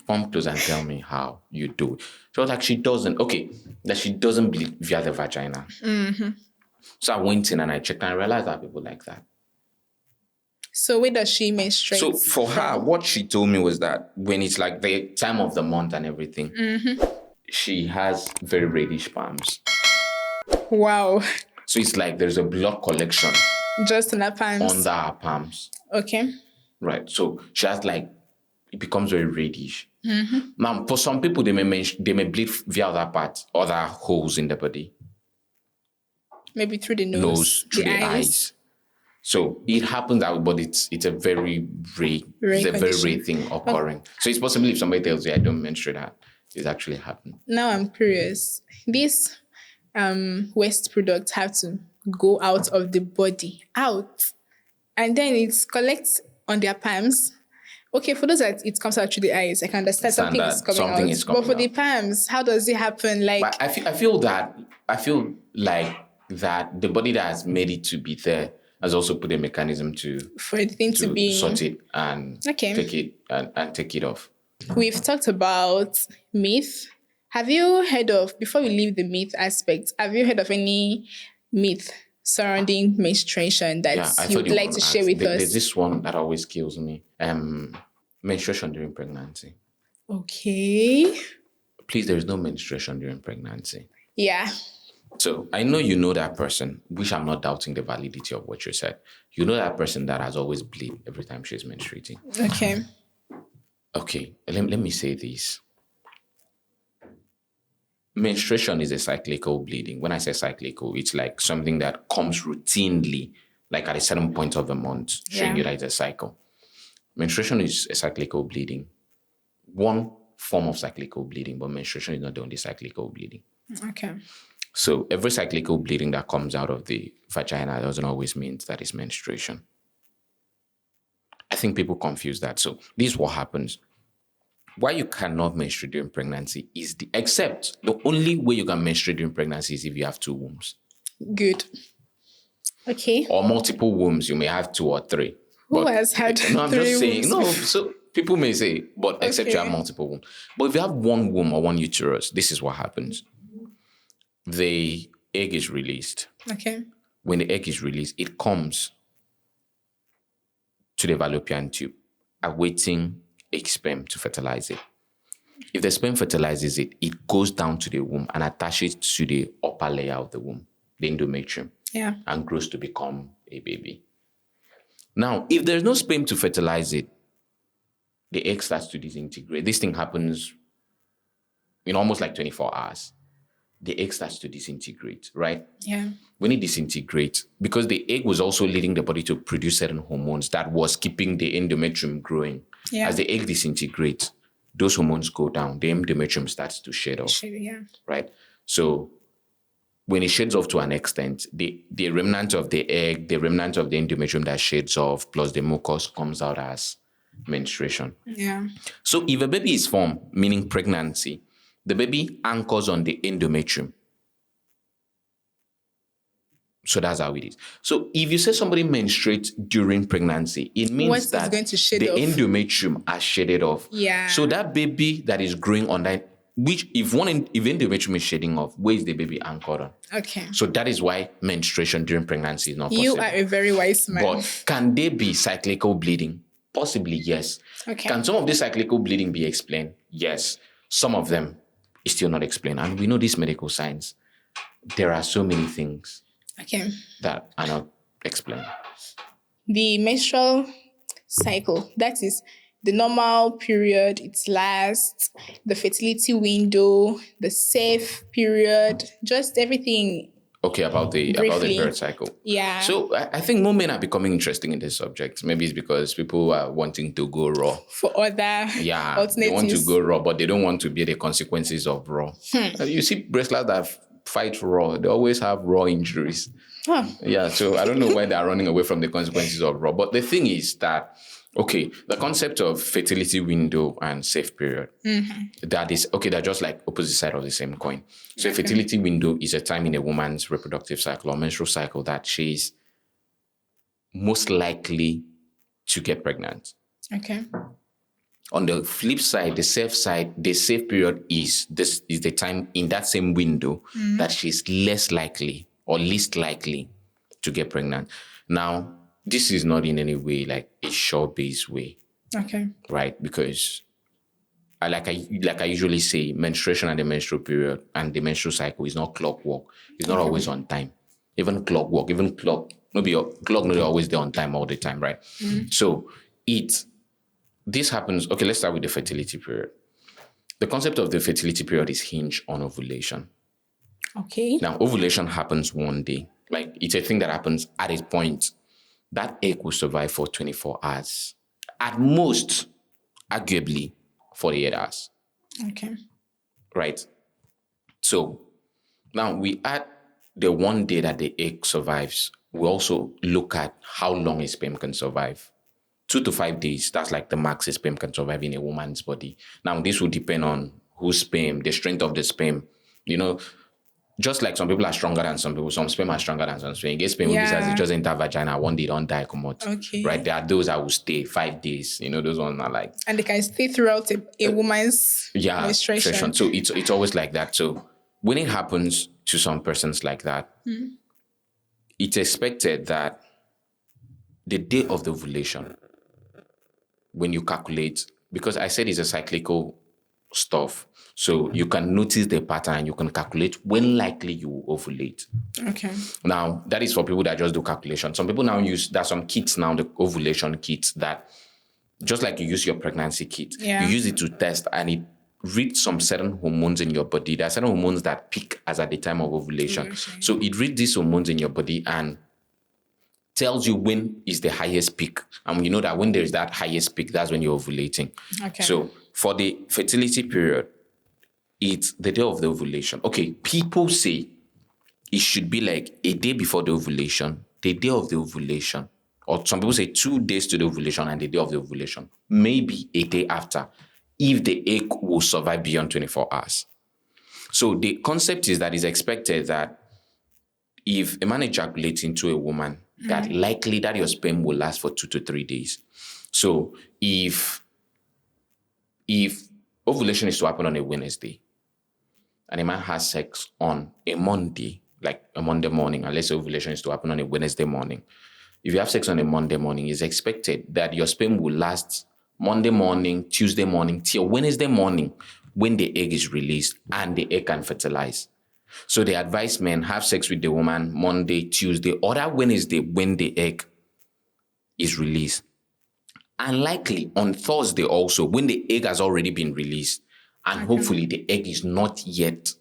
Come close and tell me how you do it. She was like, she doesn't. Okay, that she doesn't bleed via the vagina. Mm-hmm. So I went in and I checked and I realized that people like that. So where does she menstruate? So for her, what she told me was that when it's like the time of the month and everything, she has very reddish palms. Wow. So it's like there's a blood collection. Just in her palms? Under her palms. Okay. Right. So she has like, it becomes very reddish. Now, for some people, they may bleed via other parts, other holes in the body. Maybe through the nose, through the eyes. So it happens that way, but it's a very rare, thing occurring. So it's possible if somebody tells you I don't menstruate, that it's actually happening. Now I'm curious. These waste products have to go out of the body, and then it collects on their palms. Okay, for those that it comes out through the eyes, I can understand something is coming out. But for the palms, how does it happen? Like, but I feel like that the body that has made it to be there, has also put a mechanism For the thing to to be sort it and okay. take it and take it off. We've talked about myth. Have you heard of, before we leave the myth aspect, have you heard of any myth surrounding menstruation Yeah, that I you thought would you were like going to to share ask. with There's us? this one that always kills me. Menstruation during pregnancy. Okay. Please, there is no menstruation during pregnancy. Yeah. So I know you know that person, which I'm not doubting the validity of what you said. You know that person that has always bleed every time she's menstruating. Okay. Okay, let me say this. Menstruation is a cyclical bleeding. When I say cyclical, it's like something that comes routinely, like at a certain point of the month, showing Yeah. you that it's a cycle. Menstruation is a cyclical bleeding. One form of cyclical bleeding, but menstruation is not the only cyclical bleeding. Okay. So every cyclical bleeding that comes out of the vagina doesn't always mean that it's menstruation. I think people confuse that. So this is what happens. Why you cannot menstruate during pregnancy is except the only way you can menstruate during pregnancy is if you have two wombs. Good. Okay. Or multiple wombs. You may have two or three. Who has had No, I'm three just saying, wombs no, before? so people may say, but except you have Okay. multiple wombs. But if you have one womb or one uterus, this is what happens. The egg is released. Okay. When the egg is released, it comes to the fallopian tube, awaiting a sperm to fertilize it. If the sperm fertilizes it, it goes down to the womb and attaches to the upper layer of the womb, the endometrium, Yeah. and grows to become a baby. Now, if there's no sperm to fertilize it, the egg starts to disintegrate. This thing happens in almost like 24 hours. The egg starts to disintegrate, right? Yeah. When it disintegrates, because the egg was also leading the body to produce certain hormones that was keeping the endometrium growing. Yeah. As the egg disintegrates, those hormones go down. The endometrium starts to shed off, Yeah. right? So when it sheds off to an extent, the remnant of the egg, the remnant of the endometrium that sheds off, plus the mucus comes out as menstruation. Yeah. So if a baby is formed, meaning pregnancy, the baby anchors on the endometrium. So that's how it is. So if you say somebody menstruates during pregnancy, it means What is that going to shed the off? endometrium has shedded off. Yeah. So that baby that is growing on that, which if endometrium is shedding off, where is the baby anchored on? Okay. So that is why menstruation during pregnancy is not possible. You are a very wise man. But can there be cyclical bleeding? Possibly, yes. Okay. Can some of this cyclical bleeding be explained? Yes. Some of them is still not explained. And we know this medical science. There are so many things Okay. that are not explained. The menstrual cycle, that is the normal period it lasts, the fertility window, the safe period, just everything. Okay, about the Briefly. birth cycle. Yeah. So I think more men are becoming interesting in this subject. Maybe it's because people are wanting to go raw. For other Yeah, alternatives. they want to go raw, but they don't want to bear the consequences of raw. You see wrestlers that fight raw, they always have raw injuries. Huh. Yeah, so I don't know why they're running away from the consequences of raw. But the thing is that, okay, the concept of fertility window and safe period, that is, okay, they're just like opposite side of the same coin. So a fertility window is a time in a woman's reproductive cycle or menstrual cycle that she's most likely to get pregnant. Okay. On the flip side, the safe period is the time in that same window that she's less likely or least likely to get pregnant. Now, this is not in any way like a sure-based way, Okay. right? Because like I usually say, menstruation and the menstrual period and the menstrual cycle is not clockwork. It's not always on time. Even clockwork, maybe your clock not always there on time all the time, right? So this happens. Okay, let's start with the fertility period. The concept of the fertility period is hinged on ovulation. Okay. Now, ovulation happens one day. Like, it's a thing that happens at a point. That egg will survive for 24 hours. At most, arguably, 48 hours. Okay. Right? So, now we add the one day that the egg survives. We also look at how long a sperm can survive. 2 to 5 days, that's like the max a sperm can survive in a woman's body. Now, this will depend on whose sperm, the strength of the sperm. You know, just like some people are stronger than some people, some sperm are stronger than some sperm. You get sperm Yeah. visas, it just enter vagina, one day don't die, come out. Okay. Right? There are those that will stay 5 days. Those ones are like, And they can stay throughout a woman's menstruation. So it's always like that. So when it happens to some persons like that, it's expected that the day of the ovulation, when you calculate, because I said it's a cyclical stuff, so you can notice the pattern, you can calculate when likely you will ovulate. Okay. Now, that is for people that just do calculation. Some people now there's some kits now, the ovulation kits, that just like you use your pregnancy kit, you use it to test and it reads some certain hormones in your body. There are certain hormones that peak as at the time of ovulation. So it reads these hormones in your body and tells you when is the highest peak. And you know that when there is that highest peak, that's when you're ovulating. Okay. So for the fertility period, it's the day of the ovulation. Okay, people say it should be like a day before the ovulation, the day of the ovulation, or some people say 2 days to the ovulation and the day of the ovulation, maybe a day after, if the egg will survive beyond 24 hours. So the concept is that it's expected that if a man ejaculates into a woman, that likely that your sperm will last for 2 to 3 days. So if ovulation is to happen on a Wednesday, and a man has sex on a Monday, like a Monday morning, unless ovulation is to happen on a Wednesday morning. If you have sex on a Monday morning, it's expected that your sperm will last Monday morning, Tuesday morning, till Wednesday morning when the egg is released and the egg can fertilize. So they advise men have sex with the woman Monday, Tuesday, or that Wednesday when the egg is released. And likely on Thursday also, when the egg has already been released, and hopefully the egg is not yet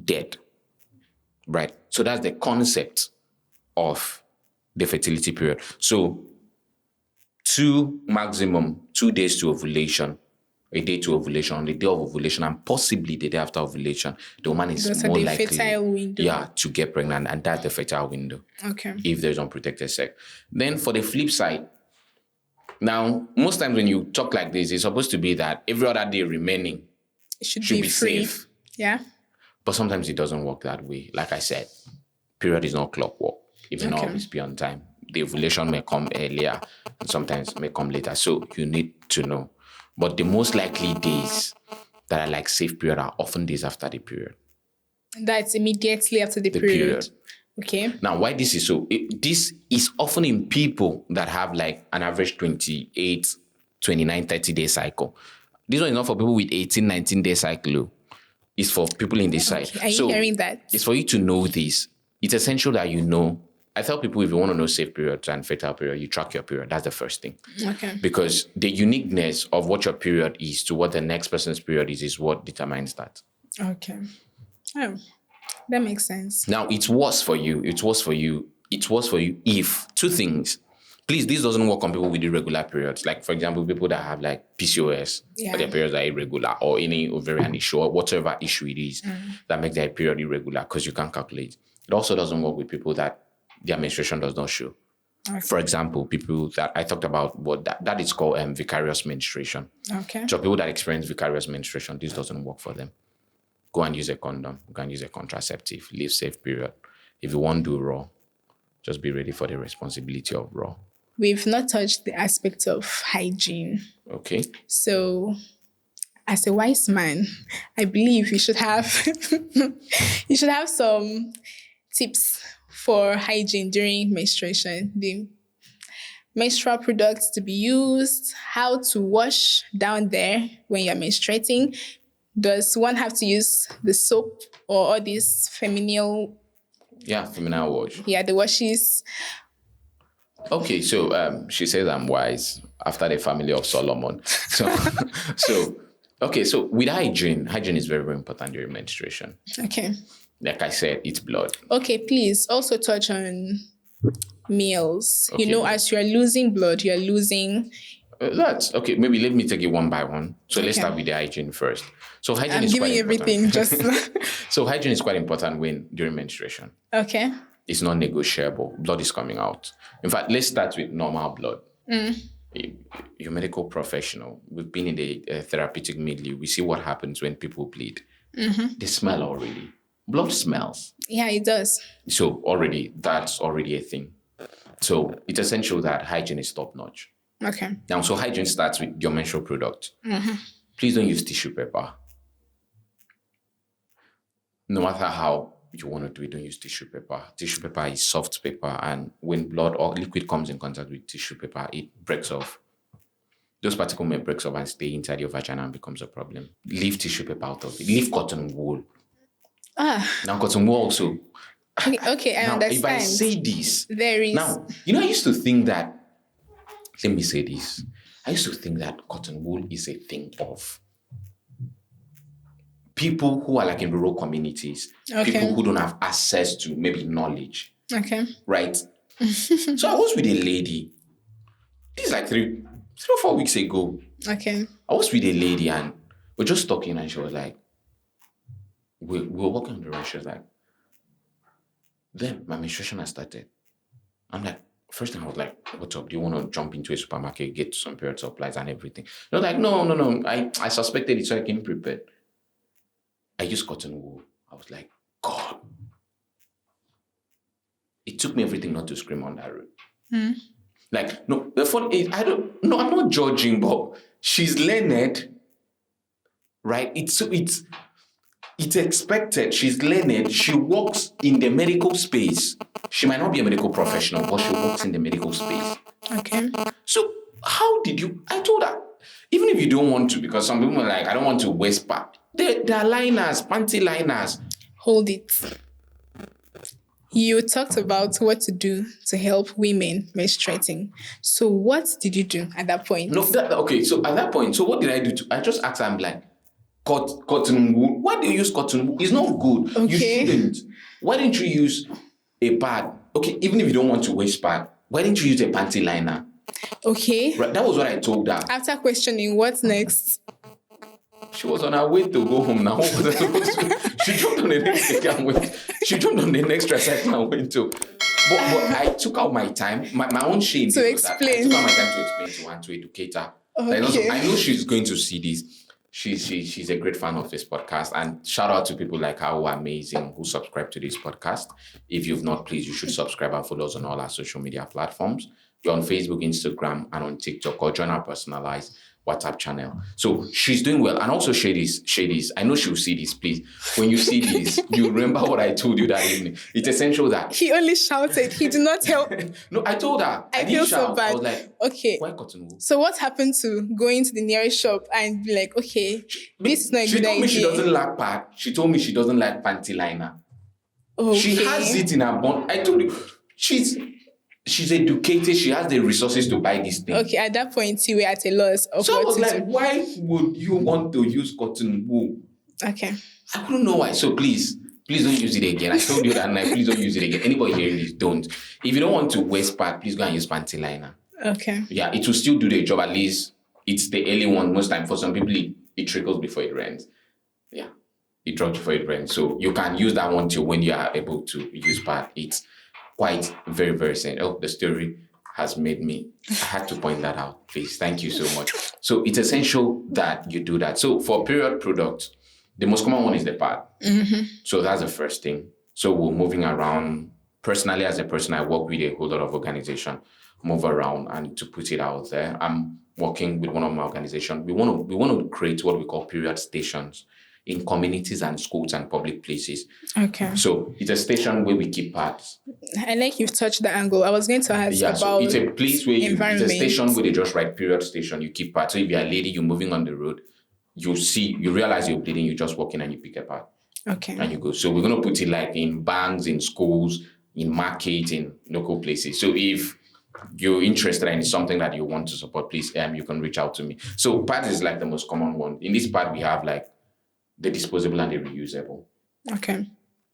dead. Right? So that's the concept of the fertility period. So maximum 2 days to ovulation, a day to ovulation, on the day of ovulation, and possibly the day after ovulation, the woman is more likely to get pregnant, and that's the fertile window. Okay. If there's unprotected sex. Then for the flip side, now most times when you talk like this, it's supposed to be that every other day remaining should be free. Safe. Yeah. But sometimes it doesn't work that way. Like I said, period is not clockwork. It may not always be on time. The ovulation may come earlier, and sometimes may come later. So you need to know. But the most likely days that are like safe period are often days after the period. That's immediately after the period. Okay. Now, why this is so? This is often in people that have like an average 28, 29, 30-day cycle. This one is not for people with 18, 19-day cycle. It's for people in this side. Are you hearing that? It's for you to know this. It's essential that you know. I tell people if you want to know safe periods and fertile period, you track your period. That's the first thing. Okay. Because the uniqueness of what your period is to what the next person's period is what determines that. Okay. Oh, that makes sense. Now, it's worse for you. It's worse for you if two things. Please, this doesn't work on people with irregular periods. Like, for example, people that have like PCOS, or their periods are irregular, or any ovarian issue, or whatever issue it is that makes their period irregular because you can't calculate. It also doesn't work with people that their menstruation does not show. Okay. For example, people that I talked about, what that is called vicarious menstruation. Okay. So people that experience vicarious menstruation, this doesn't work for them. Go and use a condom. Go and use a contraceptive. Live safe period. If you want to do raw, just be ready for the responsibility of raw. We've not touched the aspect of hygiene. Okay. So, as a wise man, I believe you should have some tips for hygiene during menstruation. The menstrual products to be used, how to wash down there when you're menstruating. Does one have to use the soap or all these feminine? Yeah, feminine wash. Yeah, the washes. Okay, so she says I'm wise after the family of Solomon. So with hygiene is very, very important during menstruation. Okay. Like I said, it's blood. Okay, please also touch on meals. Okay. As you're losing blood, you're losing... That's okay. Maybe let me take it one by one. So let's start with the hygiene first. So hygiene is quite important. I'm giving everything. So hygiene is quite important during menstruation. Okay. It's not negotiable. Blood is coming out. In fact, let's start with normal blood. You're a medical professional. We've been in the therapeutic milieu. We see what happens when people bleed. Mm-hmm. They smell already. Blood smells. Yeah, it does. So that's already a thing. So it's essential that hygiene is top notch. Okay. Now, so hygiene starts with your menstrual product. Please don't use tissue paper. No matter how you want to do it, don't use tissue paper. Tissue paper is soft paper, and when blood or liquid comes in contact with tissue paper, it breaks off. Those particles may break off and stay inside your vagina and becomes a problem. Leave tissue paper out of it. Leave cotton wool. Now, cotton wool also. Okay, I Now, understand. if I say this, There is. now, I used to think that, let me say this. I used to think that cotton wool is a thing of people who are like in rural communities, people who don't have access to maybe knowledge. Okay. Right? So I was with a lady. This is like 3 or 4 weeks ago. Okay. I was with a lady and we're just talking and she was like, we were walking on the road. She was like, then my menstruation has started. I'm like, first thing I was like, what's up? Do you want to jump into a supermarket, get some period supplies and everything? They were like, no. I suspected it, so I came prepared. I used cotton wool. I was like, God. It took me everything not to scream on that road. Like, no, the funny is, I'm not judging, but she's learned, right? It's expected. She's learned. She works in the medical space. She might not be a medical professional, but she works in the medical space. Okay. So how did you? I told her, even if you don't want to, because some people are like, I don't want to waste part. There are liners, panty liners. Hold it. You talked about what to do to help women menstruating. So what did you do at that point? No, okay. So at that point, so what did I do? I just asked her, I'm like, cotton wool. Why do you use cotton wool? It's not good. Okay. You shouldn't. Why didn't you use a pad? Okay, even if you don't want to waste pad, why didn't you use a panty liner? Okay. Right, that was what I told her. After questioning, what's next? She was on her way to go home now. She jumped on the next ticket and went. She jumped on the next tricycle and went to. But I took out my time, my own shame. To explain. I took out my time to explain to her, to educate her. Okay. I know she's going to see this. She's a great fan of this podcast. And shout out to people like her who are amazing, who subscribe to this podcast. If you've not, please, you should subscribe and follow us on all our social media platforms. We're on Facebook, Instagram, and on TikTok, or join our personalized WhatsApp channel. So she's doing well. And also share this. I know she'll see this, please. When you see this, you remember what I told you that evening. It's essential that... He only shouted. He did not help. No, I told her. I feel so bad. I was like, okay. Why cotton wool? So what happened to going to the nearest shop and be like, okay, this is not a good idea? She told me she doesn't like pad. She told me she doesn't like panty liner. Okay. She has it in her bond. I told you, she's educated. She has the resources to buy this thing. Okay, at that point, you were at a loss of so I what was to like, do. why would you want to use cotton wool? Okay. I couldn't know why. So please don't use it again. I told you that night, please don't use it again. Anybody hearing this, don't. If you don't want to waste pad, please go and use panty liner. Okay. Yeah, it will still do the job. At least it's the early one. Most time for some people, it trickles before it rains. Yeah, it drops before it rains. So you can use that one till when you are able to use pad. It's quite very, very sad. Oh, the story has made me, I had to point that out. Please, thank you so much. So it's essential that you do that. So for period products, the most common one is the pad. So that's the first thing. So we're moving around. Personally, as a person, I work with a whole lot of organization, move around and to put it out there. I'm working with one of my organizations. We want to create what we call period stations in communities and schools and public places. Okay. So it's a station where we keep pads. I like you've touched the angle. I was going to ask about so it's a place where it's a station where they just write period station, you keep pads. So if you're a lady, you're moving on the road, you realize you're bleeding, you just walk in and you pick a pad. Okay. And you go. So we're going to put it like in banks, in schools, in market, in local places. So if you're interested and it's something that you want to support, please, you can reach out to me. So pads is like the most common one. In this pad, we have like the disposable and the reusable. Okay.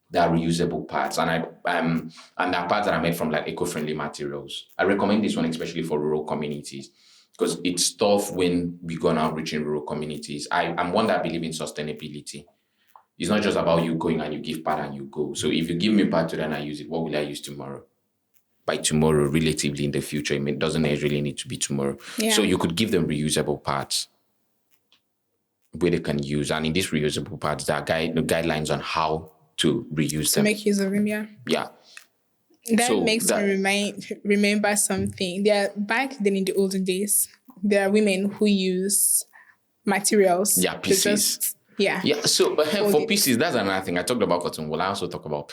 They are reusable pads, and and they're pads that are made from like eco-friendly materials. I recommend this one especially for rural communities because it's tough when we go now reaching rural communities. I'm one that believes in sustainability. It's not just about you going and you give pad and you go. So if you give me pad today and I use it, what will I use tomorrow? By tomorrow, relatively in the future, it doesn't really need to be tomorrow. Yeah. So you could give them reusable pads where they can use. And in these reusable pads, there are guidelines on how to reuse To them. make use of them, yeah. Yeah. That So makes me remember something. Back then in the olden days, there are women who use materials. Yeah, to pieces. Yeah. So but Fold for it. pieces, that's another thing. I talked about cotton wool. I also talk about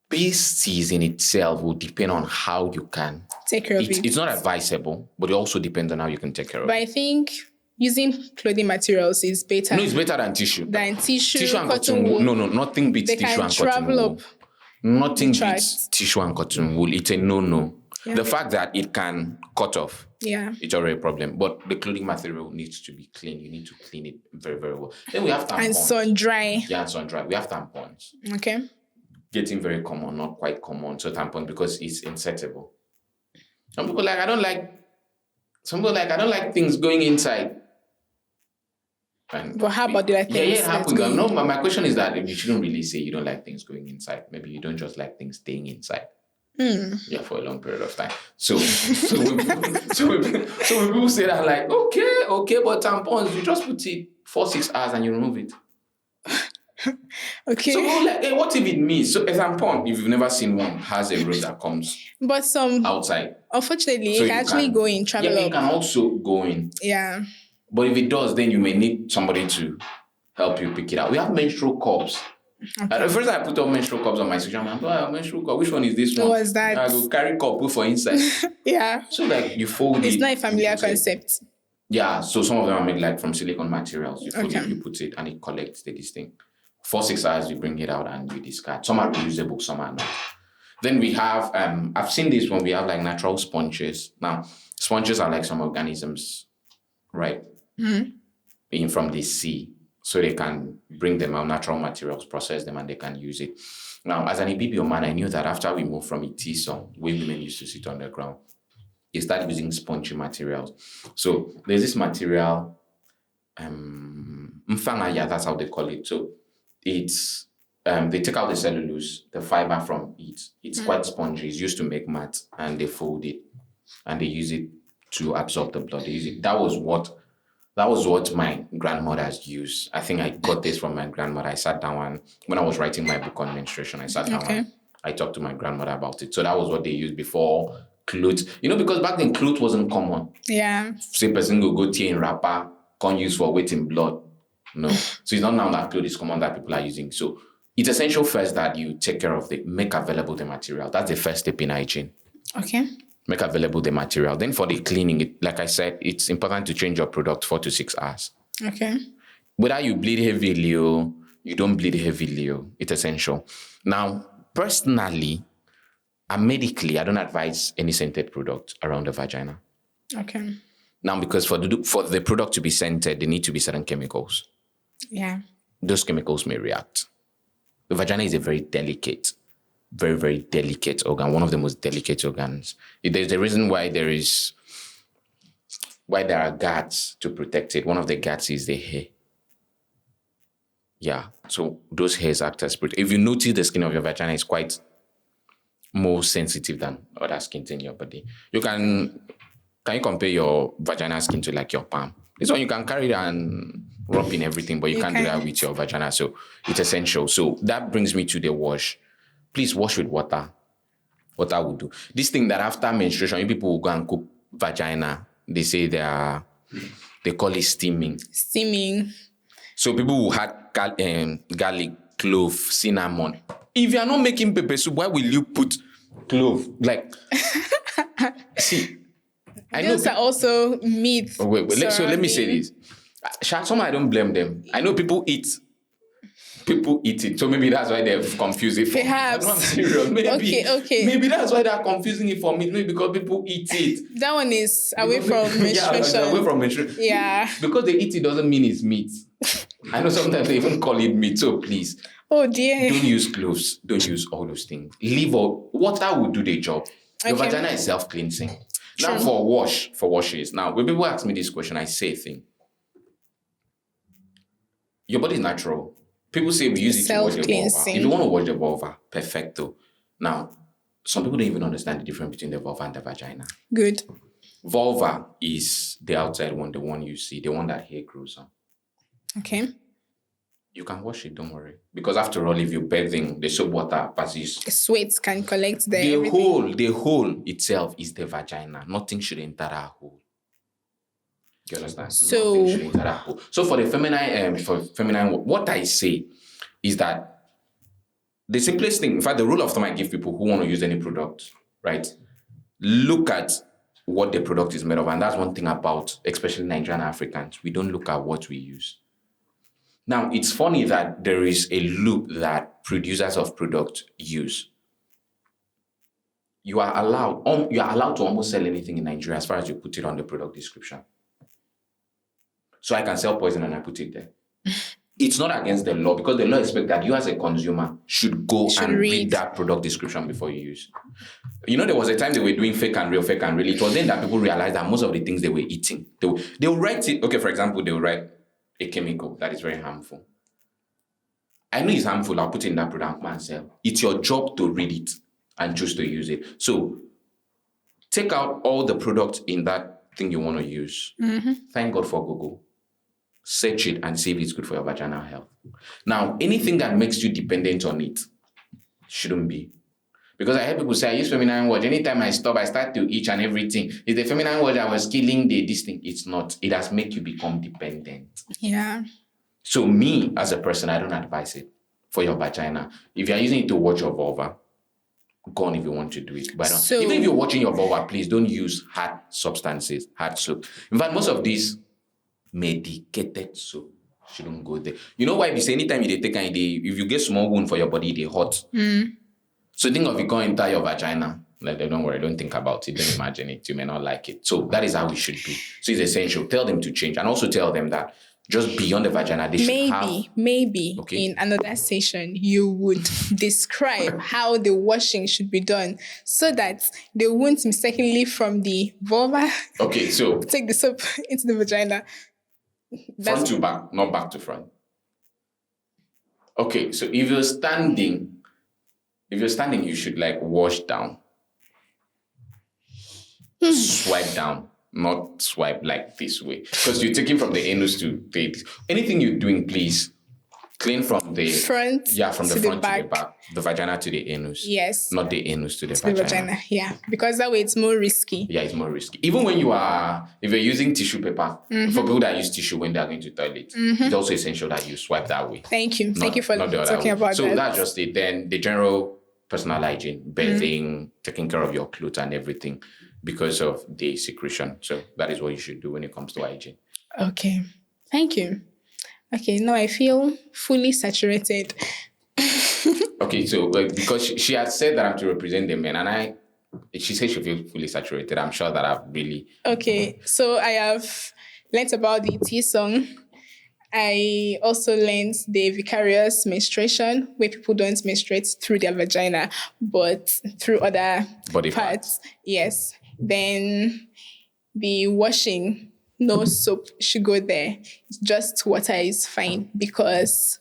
pieces in itself will depend on how you can Take care of it. It's not advisable, but it also depends on how you can take care of But it. I think using clothing materials is better. No, it's better than tissue. Tissue and cotton wool. No, nothing beats They tissue can and cotton travel wool. up. Nothing the beats tissue and cotton wool. It's a no-no. Yeah. The fact that it can cut off, Yeah. it's already a problem. But the clothing material needs to be clean. You need to clean it very, very well. Then we have tampons. And sun dry. Yeah, and sun dry. We have tampons. Okay. Getting very common, not quite common. So tampons, because it's insertable. Some people I don't like things going inside. And but how about the other things? Yeah, it happens. No, my question is that you shouldn't really say you don't like things going inside. Maybe you don't just like things staying inside. Yeah, for a long period of time. So when people say that, like, okay, but tampons, you just put it 4-6 hours and you remove it. Okay. So like, hey, what if it means? So a tampon, if you've never seen one, has a rope that comes but some outside. Unfortunately, So it can actually go in, travel up. It can also go in. Yeah. But if it does, then you may need somebody to help you pick it out. We have menstrual cups. Okay. At first, I put up menstrual cups on my social media. menstrual cup. Which one is this one? What was that? I go carry cup, put for inside. Yeah. So like you fold it. It's not a familiar concept. Yeah. So some of them are made like from silicone materials. You fold Okay. it, you put it, and it collects this thing. 4-6 hours, you bring it out and you discard. Some are reusable, some are not. Then we have, I've seen this when we have like natural sponges. Now, sponges are like some organisms, right? Being from the sea. So they can bring them out, natural materials, process them, and they can use it. Now, as an Ibibio man, I knew that after we moved from Itiso, where women used to sit on the ground, they started using spongy materials. So there's this material, mfangaya, that's how they call it. So it's, they take out the cellulose, the fiber from it. It's quite spongy. It's used to make mats, and they fold it, and they use it to absorb the blood. They use it. That was what my grandmothers used. I think I got this from my grandmother. I sat down and when I was writing my book on menstruation, I sat down and I talked to my grandmother about it. So that was what they used before clothes. Because back then clothes wasn't common. Yeah. Say person go tear in wrapper, can't use for wetting blood. No. So it's not now that clothes is common that people are using. So it's essential first that you take care of make available the material. That's the first step in hygiene. Okay. Make available the material. Then for the cleaning, like I said, it's important to change your product 4 to 6 hours. Okay. Whether you bleed heavily or you don't bleed heavily, it's essential. Now, personally and medically, I don't advise any scented product around the vagina. Okay. Now, because for the product to be scented, there need to be certain chemicals. Yeah. Those chemicals may react. The vagina is a very delicate, very, very delicate organ, one of the most delicate organs. There's a reason why there are guards to protect it. One of the guards is the hair. Yeah, so those hairs act as protect. If you notice the skin of your vagina is quite more sensitive than other skins in your body. Can you compare your vagina skin to like your palm? This one you can carry it and rub in everything, but you can't do that with your vagina. So it's essential. So that brings me to the wash. Please wash with water. Water will do. This thing that after menstruation, people will go and cook vagina. They say they call it steaming. Steaming. So people who had garlic, clove, cinnamon. If you are not making pepper soup, why will you put clove? Like, see, those are also myths. Wait. So let me say this. Some I don't blame them. I know people eat it. So maybe that's why they've confused it for Perhaps. me. I'm serious. Maybe. Okay. Maybe that's why they're confusing it for me. Maybe because people eat it. That one is away from menstruation. Yeah, away from menstruation. Yeah. Because they eat it doesn't mean it's meat. I know sometimes they even call it meat. So please. Oh dear. Don't use cloves. Don't use all those things. Leave all. Water will do the job. Your vagina is self-cleansing. Now for washes. Now, when people ask me this question, I say a thing. Your body is natural. People say we use it to wash the vulva. If you want to wash the vulva, perfecto. Now, some people don't even understand the difference between the vulva and the vagina. Good. Vulva is the outside one, the one you see, the one that hair grows on. Okay. You can wash it, don't worry. Because after all, if you're bathing, the soap water passes. Sweat can collect there. The everything. the hole itself is the vagina. Nothing should enter that hole. You understand? Nothing should So enter that hole. So for feminine, what I say is that the simplest thing, in fact, the rule of thumb I give people who want to use any product, right? Look at what the product is made of. And that's one thing about, especially Nigerian Africans, we don't look at what we use. Now, it's funny that there is a loop that producers of product use. You are allowed to almost sell anything in Nigeria as far as you put it on the product description. So I can sell poison and I put it there. It's not against the law because the law expects that you as a consumer should go and read that product description before you use. You know, there was a time they were doing fake and real. It was then that people realized that most of the things they were eating, they will write it. Okay, for example, they will write a chemical that is very harmful. I know it's harmful. I'll put it in that product and sell. It's your job to read it and choose to use it. So take out all the products in that thing you want to use. Mm-hmm. Thank God for Google. Search it and see if it's good for your vaginal health. Now, anything that makes you dependent on it shouldn't be. Because I hear people say, I use feminine wash. Anytime I stop, I start to itch and everything. Is the feminine wash that was killing this thing? It's not. It has made you become dependent. Yeah. So me, as a person, I don't advise it for your vagina. If you're using it to watch your vulva, go on if you want to do it. But even if you're watching your vulva, please don't use hard substances, hard soap. In fact, most of these medicated soap shouldn't go there. You know why? If you say anytime you take and if you get small wound for your body, they hot. Mm. So think of it going into your vagina. Like, don't worry, don't think about it, don't imagine it. You may not like it. So that is how it should be. So it's essential. Tell them to change and also tell them that just beyond the vagina, they should have... Maybe in another session, you would describe how the washing should be done so that they won't mistakenly from the vulva take the soap into the vagina. Front to back, not back to front. Okay, so if you're standing, you should like wash down. Swipe down. Not swipe like this way. Because you're taking from the anus to the... Anything you're doing, please, clean from the... front from the front to the back. The vagina to the anus. Yes. Not the anus to the vagina. Yeah. Because that way it's more risky. Yeah, it's more risky. Even when if you're using tissue paper, for people that use tissue when they're going to the toilet, it's also essential that you swipe that way. Thank you. Thank you for talking about that. So that's just it. Then the general personal hygiene, bathing, taking care of your clothes and everything, because of the secretion. So that is what you should do when it comes to hygiene. Okay. Thank you. Okay, now I feel fully saturated. Okay, so because she had said that I'm to represent the men, and she said she feels fully saturated. I'm sure that I've really... Okay, so I have learnt about the T song. I also learned the vicarious menstruation, where people don't menstruate through their vagina, but through other body parts. Yes. Then the washing, no soap should go there. Just water is fine because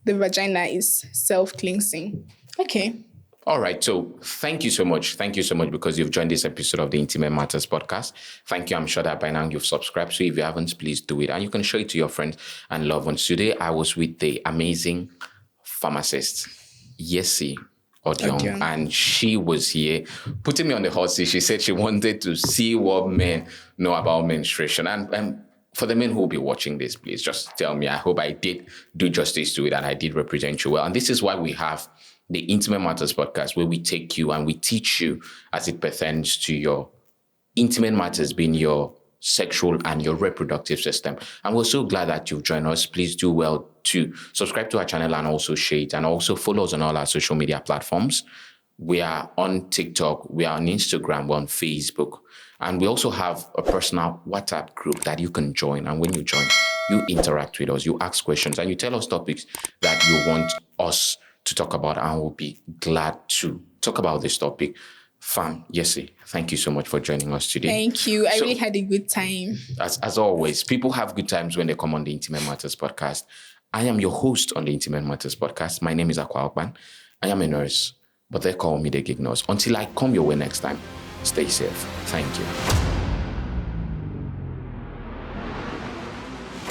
the vagina is self-cleansing. Okay. All right. So thank you so much. Thank you so much because you've joined this episode of the Intimate Matters podcast. Thank you. I'm sure that by now you've subscribed. So if you haven't, please do it. And you can show it to your friends and loved ones. Today, I was with the amazing pharmacist, Yesi Odion, and she was here putting me on the hot seat. She said she wanted to see what men know about menstruation. And for the men who will be watching this, please just tell me. I hope I did do justice to it and I did represent you well. And this is why we have the Intimate Matters podcast, where we take you and we teach you as it pertains to your intimate matters, being your sexual and your reproductive system. And we're so glad that you've joined us. Please do well to subscribe to our channel and also share it, and also follow us on all our social media platforms. We are on TikTok, we are on Instagram, we're on Facebook, and we also have a personal WhatsApp group that you can join. And when you join, you interact with us, you ask questions, and you tell us topics that you want us to talk about, and we'll be glad to talk about this topic. Fam, Yesi, thank you so much for joining us today. Thank you. I really had a good time. As always, people have good times when they come on the Intimate Matters podcast. I am your host on the Intimate Matters podcast. My name is Akwa Okban. I am a nurse, but they call me the gig nurse. Until I come your way next time, stay safe. Thank you.